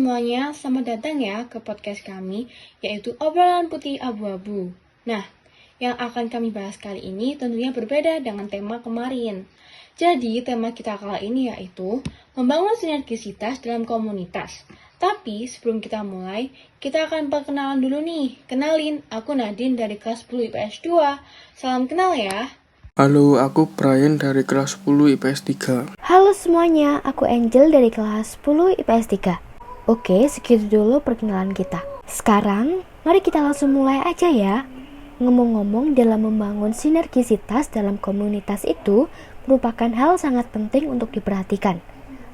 semuanya, selamat datang ya ke podcast kami, yaitu Obrolan Putih Abu-Abu. Nah, yang akan kami bahas kali ini tentunya berbeda dengan tema kemarin. Jadi, tema kita kali ini yaitu membangun sinergisitas dalam komunitas. Tapi, sebelum kita mulai, kita akan perkenalan dulu nih. Kenalin, aku Nadine dari kelas 10 IPS 2. Salam kenal ya. Halo, aku Brian dari kelas 10 IPS 3. Halo semuanya, aku Angel dari kelas 10 IPS 3. Oke, segitu dulu perkenalan kita. Sekarang, mari kita langsung mulai aja ya. Ngomong-ngomong, dalam membangun sinergisitas dalam komunitas itu merupakan hal sangat penting untuk diperhatikan.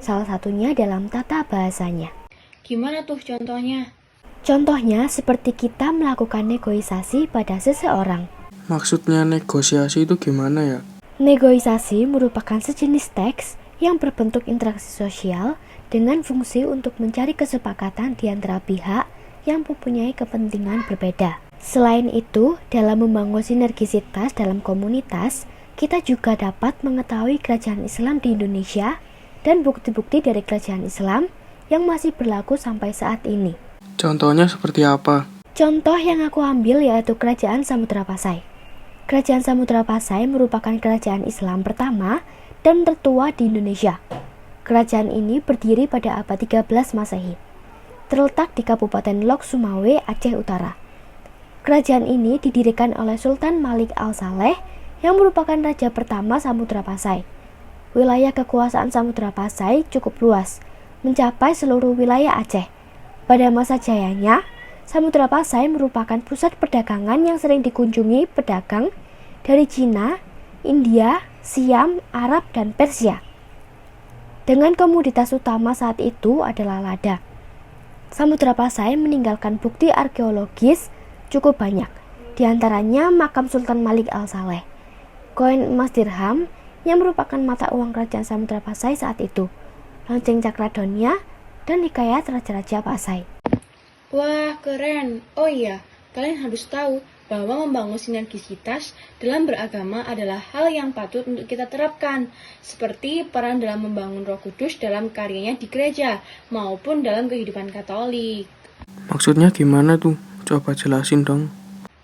Salah satunya dalam tata bahasanya. Gimana tuh contohnya? Contohnya seperti kita melakukan negosiasi pada seseorang. Maksudnya negosiasi itu gimana ya? Negosiasi merupakan sejenis teks yang berbentuk interaksi sosial dengan fungsi untuk mencari kesepakatan di antara pihak yang mempunyai kepentingan berbeda. Selain itu, dalam membangun sinergisitas dalam komunitas, kita juga dapat mengetahui kerajaan Islam di Indonesia dan bukti-bukti dari kerajaan Islam yang masih berlaku sampai saat ini. Contohnya seperti apa? Contoh yang aku ambil yaitu Kerajaan Samudra Pasai. Kerajaan Samudra Pasai merupakan kerajaan Islam pertama dan tertua di Indonesia. Kerajaan ini berdiri pada abad 13 Masehi. Terletak di Kabupaten Lok Sumawe, Aceh Utara. Kerajaan ini didirikan oleh Sultan Malik Al-Saleh yang merupakan raja pertama Samudra Pasai. Wilayah kekuasaan Samudra Pasai cukup luas, mencapai seluruh wilayah Aceh. Pada masa jayanya, Samudra Pasai merupakan pusat perdagangan yang sering dikunjungi pedagang dari Cina, India, Siam, Arab, dan Persia. Dengan komoditas utama saat itu adalah lada. Samudra Pasai meninggalkan bukti arkeologis cukup banyak, di antaranya makam Sultan Malik Al-Saleh, koin emas dirham yang merupakan mata uang kerajaan Samudra Pasai saat itu, lonceng Cakradonia, dan hikayat raja-raja Pasai. Wah, keren. Oh iya, kalian harus tahu bahwa membangun sinergisitas dalam beragama adalah hal yang patut untuk kita terapkan, seperti peran dalam membangun Roh Kudus dalam karyanya di gereja maupun dalam kehidupan Katolik. Maksudnya gimana tuh? Coba jelasin dong.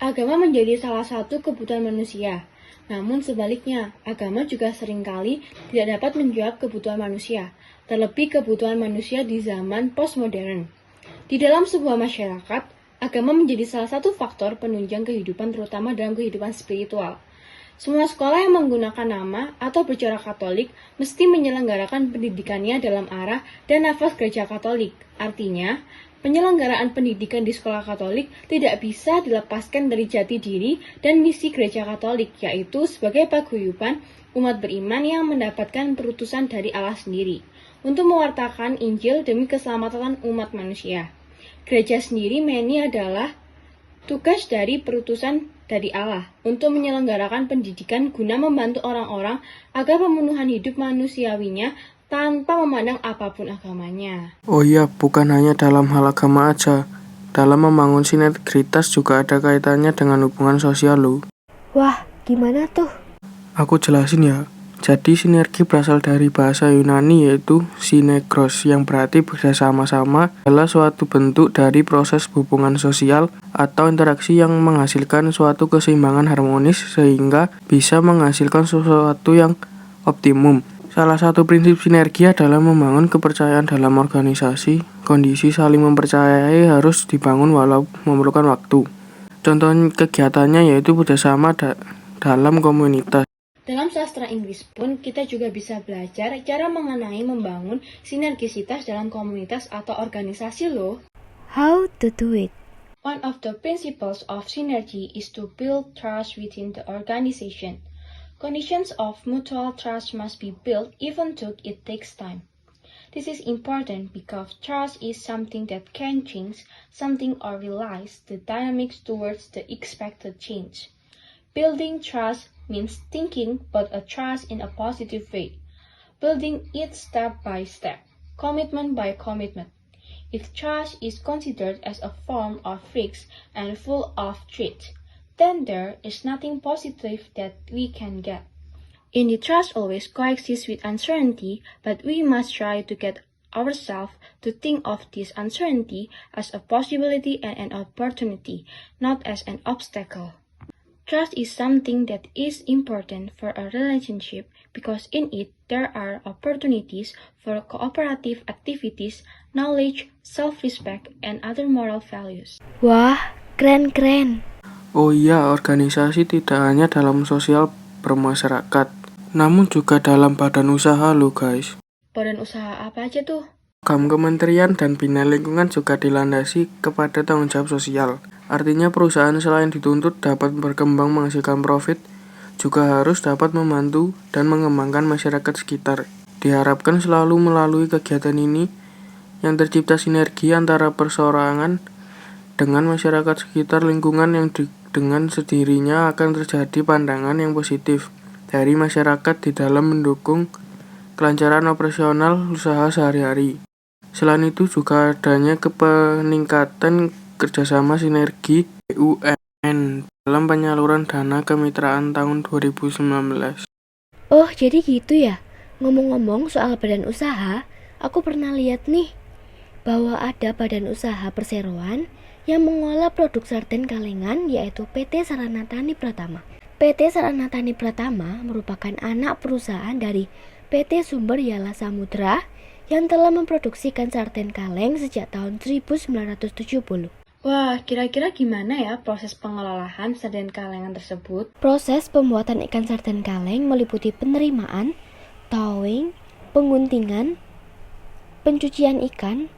Agama menjadi salah satu kebutuhan manusia. Namun sebaliknya, agama juga seringkali tidak dapat menjawab kebutuhan manusia, terlebih kebutuhan manusia di zaman postmodern. Di dalam sebuah masyarakat, agama menjadi salah satu faktor penunjang kehidupan terutama dalam kehidupan spiritual. Semua sekolah yang menggunakan nama atau bercorak Katolik mesti menyelenggarakan pendidikannya dalam arah dan nafas gereja Katolik. Artinya, penyelenggaraan pendidikan di sekolah Katolik tidak bisa dilepaskan dari jati diri dan misi gereja Katolik, yaitu sebagai paguyuban umat beriman yang mendapatkan perutusan dari Allah sendiri untuk mewartakan Injil demi keselamatan umat manusia. Gereja sendiri adalah tugas dari perutusan dari Allah untuk menyelenggarakan pendidikan guna membantu orang-orang agar pemenuhan hidup manusiawinya tanpa memandang apapun agamanya. Oh iya, bukan hanya dalam hal agama aja. Dalam membangun sinergitas juga ada kaitannya dengan hubungan sosial loh. Wah, gimana tuh? Aku jelasin ya. Jadi sinergi berasal dari bahasa Yunani yaitu sinekros yang berarti bersama-sama adalah suatu bentuk dari proses hubungan sosial atau interaksi yang menghasilkan suatu keseimbangan harmonis sehingga bisa menghasilkan sesuatu yang optimum. Salah satu prinsip sinergi adalah membangun kepercayaan dalam organisasi. Kondisi saling mempercayai harus dibangun walau memerlukan waktu. Contoh kegiatannya yaitu bekerjasama dalam komunitas. Dalam sastra Inggris pun kita juga bisa belajar cara mengenai membangun sinergisitas dalam komunitas atau organisasi loh. How to do it? One of the principles of synergy is to build trust within the organization. Conditions of mutual trust must be built even though it takes time. This is important because trust is something that can change something or realize the dynamics towards the expected change. Building trust means thinking about a trust in a positive way, building it step by step, commitment by commitment. If trust is considered as a form of risk and full of threat, then there is nothing positive that we can get. Indeed, trust always coexists with uncertainty, but we must try to get ourselves to think of this uncertainty as a possibility and an opportunity, not as an obstacle. Trust is something that is important for a relationship because in it there are opportunities for cooperative activities, knowledge, self-respect, and other moral values. Wah, keren-keren. Oh iya, organisasi tidak hanya dalam sosial bermasyarakat, namun juga dalam badan usaha loh guys. Badan usaha apa aja tuh? Program kementerian dan bina lingkungan juga dilandasi kepada tanggung jawab sosial. Artinya perusahaan selain dituntut dapat berkembang menghasilkan profit, juga harus dapat membantu dan mengembangkan masyarakat sekitar. Diharapkan selalu melalui kegiatan ini yang tercipta sinergi antara perseorangan dengan masyarakat sekitar lingkungan yang dengan sendirinya akan terjadi pandangan yang positif dari masyarakat di dalam mendukung kelancaran operasional usaha sehari-hari. Selain itu juga adanya peningkatan kerjasama sinergi BUMN dalam penyaluran dana kemitraan tahun 2019. Oh, jadi gitu ya? Ngomong-ngomong soal badan usaha, aku pernah lihat nih bahwa ada badan usaha perseroan yang mengolah produk sarden kalengan yaitu PT Sarana Tani Pratama. PT Sarana Tani Pratama merupakan anak perusahaan dari PT Sumber Yala Samudra yang telah memproduksikan sarden kaleng sejak tahun 1970. Wah, kira-kira gimana ya proses pengelolaan sarden kalengan tersebut? Proses pembuatan ikan sarden kaleng meliputi penerimaan, towing, penguntingan, pencucian ikan,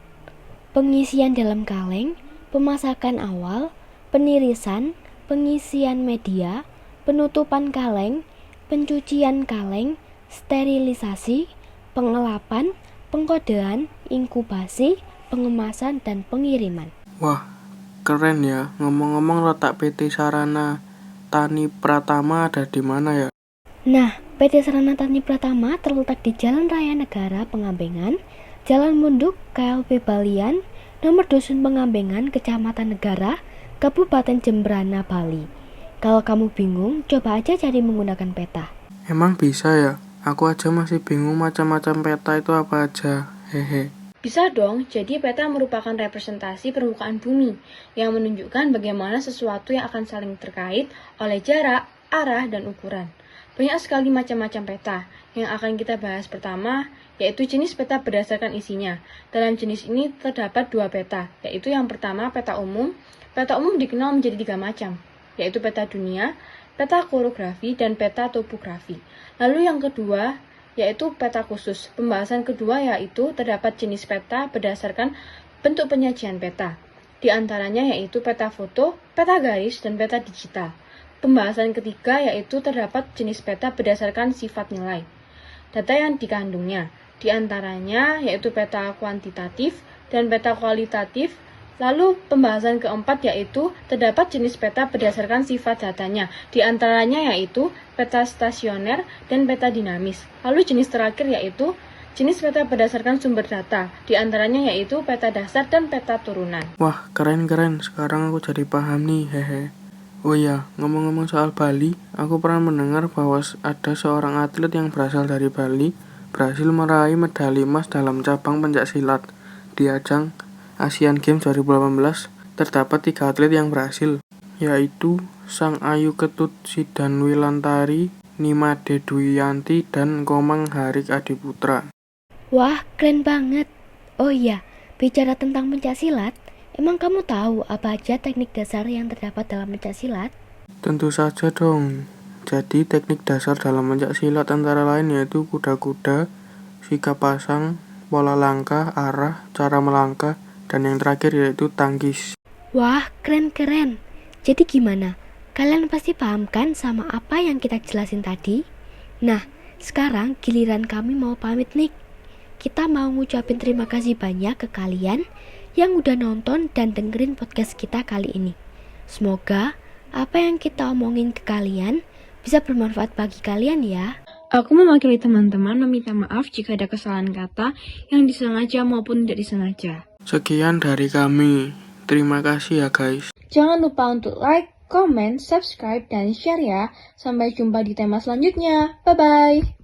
pengisian dalam kaleng, pemasakan awal, penirisan, pengisian media, penutupan kaleng, pencucian kaleng, sterilisasi, pengelapan, pengkodean, inkubasi, pengemasan, dan pengiriman. Wah, keren ya. Ngomong-ngomong, letak PT Sarana Tani Pratama ada di mana ya? Nah, PT Sarana Tani Pratama terletak di Jalan Raya Negara Pengambengan, Jalan Munduk, KLP Balian, nomor Dusun Pengambengan, Kecamatan Negara, Kabupaten Jembrana, Bali. Kalau kamu bingung, coba aja cari menggunakan peta. Emang bisa ya? Aku aja masih bingung macam-macam peta itu apa aja. Hehe. Bisa dong, jadi peta merupakan representasi permukaan bumi yang menunjukkan bagaimana sesuatu yang akan saling terkait oleh jarak, arah, dan ukuran. Banyak sekali macam-macam peta. Yang akan kita bahas pertama yaitu jenis peta berdasarkan isinya. Dalam jenis ini terdapat dua peta, yaitu yang pertama peta umum. Peta umum dikenal menjadi tiga macam, yaitu peta dunia, peta korografi, dan peta topografi. Lalu yang kedua yaitu peta khusus. Pembahasan kedua yaitu terdapat jenis peta berdasarkan bentuk penyajian peta. Di antaranya yaitu peta foto, peta garis, dan peta digital. Pembahasan ketiga yaitu terdapat jenis peta berdasarkan sifat nilai data yang dikandungnya. Di antaranya yaitu peta kuantitatif dan peta kualitatif. Lalu pembahasan keempat yaitu terdapat jenis peta berdasarkan sifat datanya. Di antaranya yaitu peta stasioner dan peta dinamis. Lalu jenis terakhir yaitu jenis peta berdasarkan sumber data. Di antaranya yaitu peta dasar dan peta turunan. Wah, keren-keren. Sekarang aku jadi paham nih, hehe. Oh iya, ngomong-ngomong soal Bali, aku pernah mendengar bahwa ada seorang atlet yang berasal dari Bali berhasil meraih medali emas dalam cabang pencaksilat di ajang Asian Games 2018. Terdapat 3 atlet yang berhasil, yaitu Sang Ayu Ketut Sidanwilantari, Nimade Duyanti, dan Komang Harik Adiputra. Wah, keren banget. Oh iya, bicara tentang pencaksilat, emang kamu tahu apa aja teknik dasar yang terdapat dalam pencaksilat? Tentu saja dong. Jadi teknik dasar dalam pencaksilat antara lain yaitu kuda-kuda, sikap pasang, pola langkah, arah, cara melangkah, dan yang terakhir yaitu tangkis. Wah, keren-keren. Jadi gimana? Kalian pasti paham kan sama apa yang kita jelasin tadi? Nah, sekarang giliran kami mau pamit nih. Kita mau ngucapin terima kasih banyak ke kalian yang udah nonton dan dengerin podcast kita kali ini. Semoga apa yang kita omongin ke kalian bisa bermanfaat bagi kalian ya. Aku mewakili teman-teman meminta maaf jika ada kesalahan kata yang disengaja maupun tidak disengaja. Sekian dari kami. Terima kasih ya guys. Jangan lupa untuk like, comment, subscribe, dan share ya. Sampai jumpa di tema selanjutnya. Bye-bye.